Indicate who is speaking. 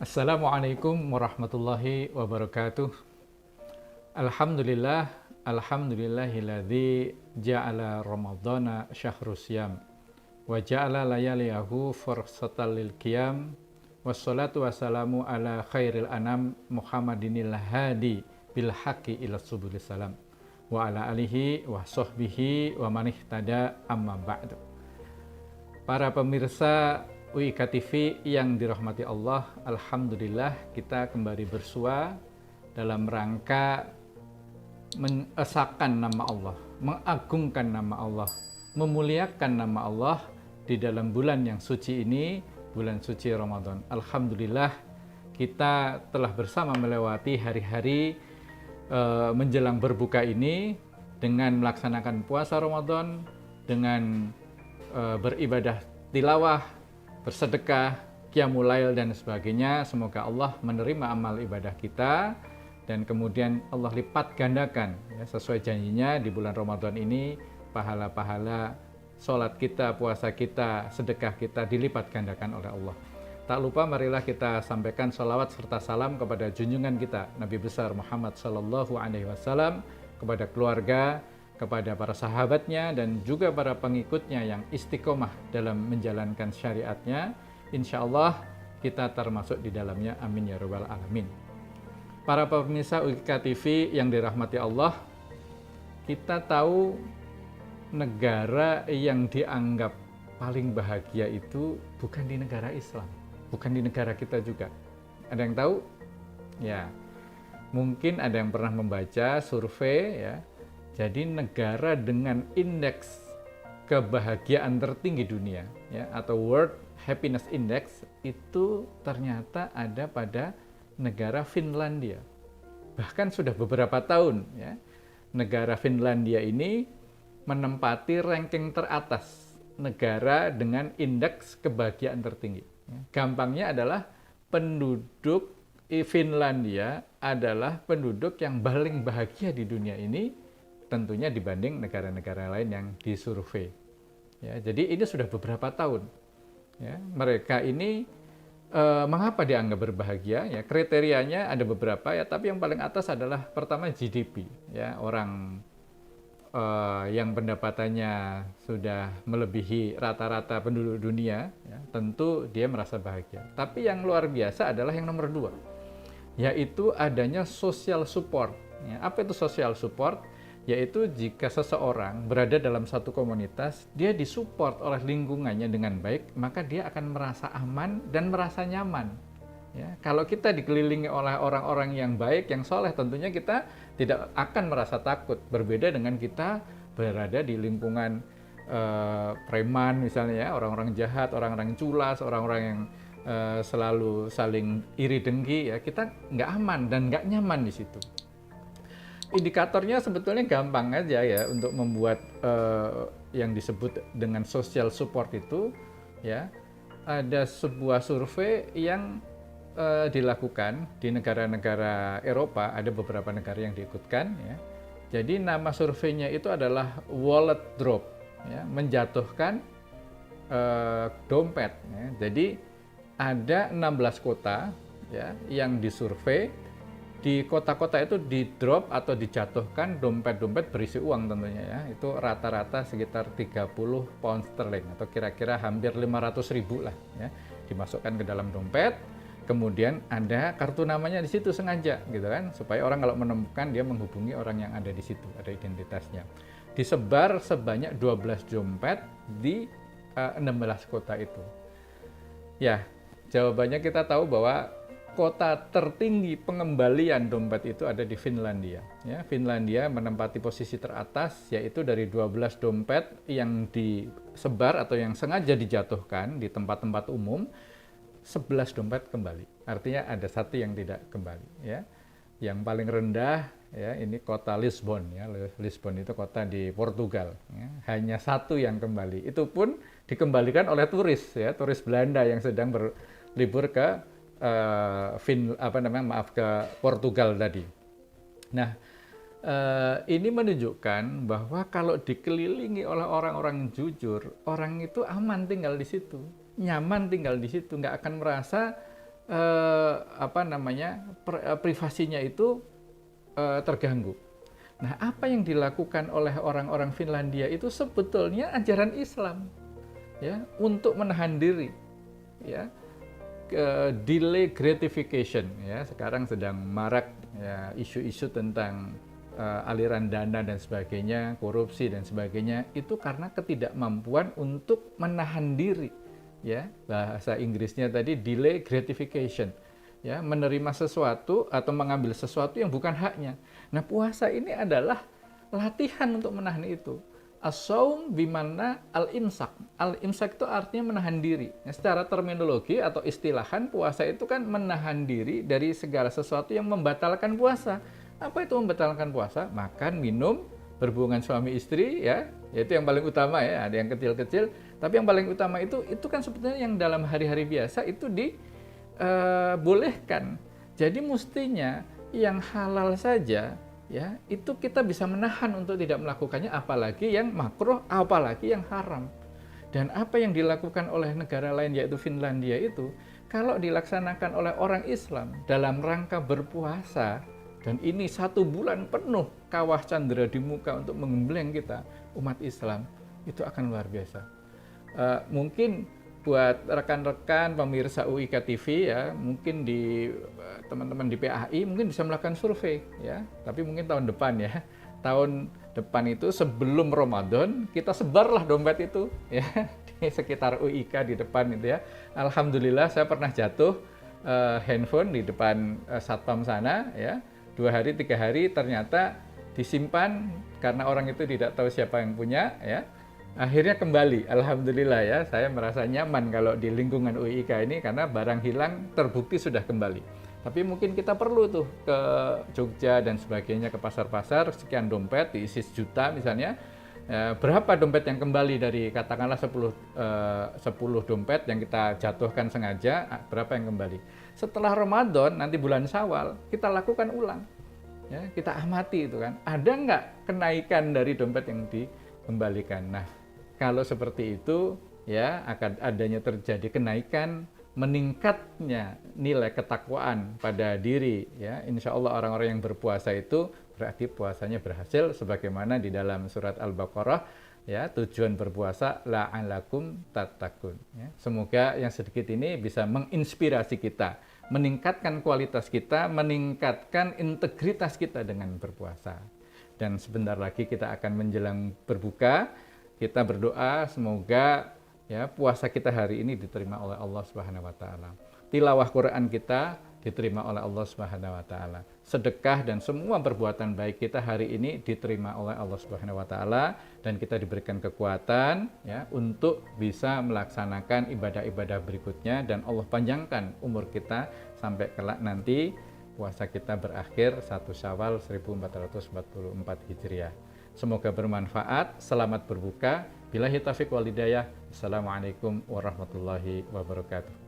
Speaker 1: Assalamualaikum warahmatullahi wabarakatuh. Alhamdulillah, alhamdulillahilladzi ja'ala ramadhana syahrus syam wa ja'ala layaliyahu fursatal lil qiyam wassalatu wassalamu ala khairil anam Muhammadinil hadi bil haqqi ila subulis salam wa ala alihi wa sahbihi wa man ihtada amma ba'du. Para pemirsa UIK TV yang dirahmati Allah, alhamdulillah kita kembali bersua dalam rangka mengesahkan nama Allah, mengagungkan nama Allah, memuliakan nama Allah di dalam bulan yang suci ini, bulan suci Ramadan. Alhamdulillah kita telah bersama melewati hari-hari menjelang berbuka ini dengan melaksanakan puasa Ramadan, dengan beribadah tilawah, bersedekah, qiyamul lail dan sebagainya. Semoga Allah menerima amal ibadah kita dan kemudian Allah lipat gandakan ya, sesuai janjinya di bulan Ramadan ini pahala-pahala sholat kita, puasa kita, sedekah kita dilipat gandakan oleh Allah. Tak lupa marilah kita sampaikan sholawat serta salam kepada junjungan kita Nabi besar Muhammad Sallallahu Alaihi Wasallam, kepada keluarga, kepada para sahabatnya dan juga para pengikutnya yang istiqomah dalam menjalankan syariatnya. Insya Allah kita termasuk di dalamnya, amin ya rabbal alamin. Para pemirsa UIK TV yang dirahmati Allah, kita tahu negara yang dianggap paling bahagia itu bukan di negara Islam, bukan di negara kita juga. Ada yang tahu? Ya, mungkin ada yang pernah membaca survei ya. Jadi negara dengan indeks kebahagiaan tertinggi dunia ya, atau World Happiness Index itu ternyata ada pada negara Finlandia. Bahkan sudah beberapa tahun ya, negara Finlandia ini menempati ranking teratas negara dengan indeks kebahagiaan tertinggi. Gampangnya adalah penduduk Finlandia adalah penduduk yang paling bahagia di dunia ini, tentunya dibanding negara-negara lain yang disurvei. Ya, jadi ini sudah beberapa tahun. Ya, mereka ini mengapa dianggap berbahagia? Ya, kriterianya ada beberapa ya, tapi yang paling atas adalah pertama GDP. Ya, orang yang pendapatannya sudah melebihi rata-rata penduduk dunia, ya, tentu dia merasa bahagia. Tapi yang luar biasa adalah yang nomor 2, yaitu adanya social support. Ya, apa itu social support? Yaitu jika seseorang berada dalam satu komunitas, dia disupport oleh lingkungannya dengan baik, maka dia akan merasa aman dan merasa nyaman. Ya, kalau kita dikelilingi oleh orang-orang yang baik, yang soleh, tentunya kita tidak akan merasa takut. Berbeda dengan kita berada di lingkungan preman misalnya, ya, orang-orang jahat, orang-orang culas, orang-orang yang selalu saling iri dengki, ya, kita nggak aman dan nggak nyaman di situ. Indikatornya sebetulnya gampang aja ya untuk membuat yang disebut dengan social support itu ya. Ada sebuah survei yang dilakukan di negara-negara Eropa, ada beberapa negara yang diikutkan ya. Jadi nama surveinya itu adalah wallet drop ya, menjatuhkan dompet ya. Jadi ada 16 kota ya yang disurvei. Di kota-kota itu di-drop atau dijatuhkan dompet-dompet berisi uang tentunya ya. Itu rata-rata sekitar 30 pound sterling atau kira-kira hampir 500.000 lah ya. Dimasukkan ke dalam dompet, kemudian ada kartu namanya di situ sengaja gitu kan, supaya orang kalau menemukan dia menghubungi orang yang ada di situ, ada identitasnya. Disebar sebanyak 12 dompet di 16 kota itu. Ya, jawabannya kita tahu bahwa kota tertinggi pengembalian dompet itu ada di Finlandia. Ya, Finlandia menempati posisi teratas, yaitu dari 12 dompet yang disebar atau yang sengaja dijatuhkan di tempat-tempat umum, 11 dompet kembali. Artinya ada satu yang tidak kembali. Ya. Yang paling rendah ya ini kota Lisbon. Ya. Lisbon itu kota di Portugal. Ya. Hanya satu yang kembali. Itu pun dikembalikan oleh turis, ya, turis Belanda yang sedang berlibur ke ke Portugal tadi. Nah, ini menunjukkan bahwa kalau dikelilingi oleh orang-orang jujur, orang itu aman tinggal di situ, nyaman tinggal di situ, nggak akan merasa privasinya itu terganggu. Nah, apa yang dilakukan oleh orang-orang Finlandia itu sebetulnya ajaran Islam, ya, untuk menahan diri, ya, delay gratification, ya, sekarang sedang marak, ya, isu-isu tentang aliran dana dan sebagainya, korupsi dan sebagainya, itu karena ketidakmampuan untuk menahan diri, ya, bahasa Inggrisnya tadi delay gratification, ya, menerima sesuatu atau mengambil sesuatu yang bukan haknya. Nah, puasa ini adalah latihan untuk menahan itu. As-saum bimana al-imsak. Al-imsak itu artinya menahan diri. Nah, secara terminologi atau istilahan, puasa itu kan menahan diri dari segala sesuatu yang membatalkan puasa. Apa itu membatalkan puasa? Makan, minum, berhubungan suami istri, ya, yaitu yang paling utama, ya. Ada yang kecil-kecil, tapi yang paling utama itu kan sebetulnya yang dalam hari-hari biasa itu bolehkan. Jadi mestinya yang halal saja, ya, itu kita bisa menahan untuk tidak melakukannya, apalagi yang makruh, apalagi yang haram. Dan apa yang dilakukan oleh negara lain yaitu Finlandia itu, kalau dilaksanakan oleh orang Islam dalam rangka berpuasa, dan ini 1 bulan penuh kawah candera di muka untuk menggembleng kita umat Islam, itu akan luar biasa. Mungkin buat rekan-rekan pemirsa UIK TV, ya, mungkin di teman-teman di PAI mungkin bisa melakukan survei, ya, tapi mungkin tahun depan, ya, tahun depan itu sebelum Ramadan kita sebarlah dompet itu, ya, di sekitar UIK di depan itu, ya. Alhamdulillah saya pernah jatuh handphone di depan satpam sana, ya, 2 hari 3 hari ternyata disimpan karena orang itu tidak tahu siapa yang punya, ya. Akhirnya kembali, alhamdulillah, ya, saya merasa nyaman kalau di lingkungan UIK ini karena barang hilang terbukti sudah kembali. Tapi mungkin kita perlu tuh ke Jogja dan sebagainya, ke pasar-pasar, sekian dompet diisi 1 juta misalnya, berapa dompet yang kembali dari katakanlah 10 dompet yang kita jatuhkan sengaja, berapa yang kembali. Setelah Ramadan, nanti bulan Syawal, kita lakukan ulang, ya, kita amati itu kan, ada nggak kenaikan dari dompet yang dikembalikan. Nah, kalau seperti itu, ya, akan adanya terjadi kenaikan, meningkatnya nilai ketakwaan pada diri, ya. Insya Allah orang-orang yang berpuasa itu berarti puasanya berhasil sebagaimana di dalam surat Al-Baqarah, ya, tujuan berpuasa la'alakum tattaqun, ya. Semoga yang sedikit ini bisa menginspirasi kita, meningkatkan kualitas kita, meningkatkan integritas kita dengan berpuasa. Dan sebentar lagi kita akan menjelang berbuka. Kita berdoa semoga, ya, puasa kita hari ini diterima oleh Allah Subhanahu wa taala. Tilawah Quran kita diterima oleh Allah Subhanahu wa taala. Sedekah dan semua perbuatan baik kita hari ini diterima oleh Allah Subhanahu wa taala, dan kita diberikan kekuatan, ya, untuk bisa melaksanakan ibadah-ibadah berikutnya, dan Allah panjangkan umur kita sampai kelak nanti puasa kita berakhir 1 Syawal 1444 Hijriah. Semoga bermanfaat. Selamat berbuka. Billahi taufiq wal hidayah. Assalamualaikum warahmatullahi wabarakatuh.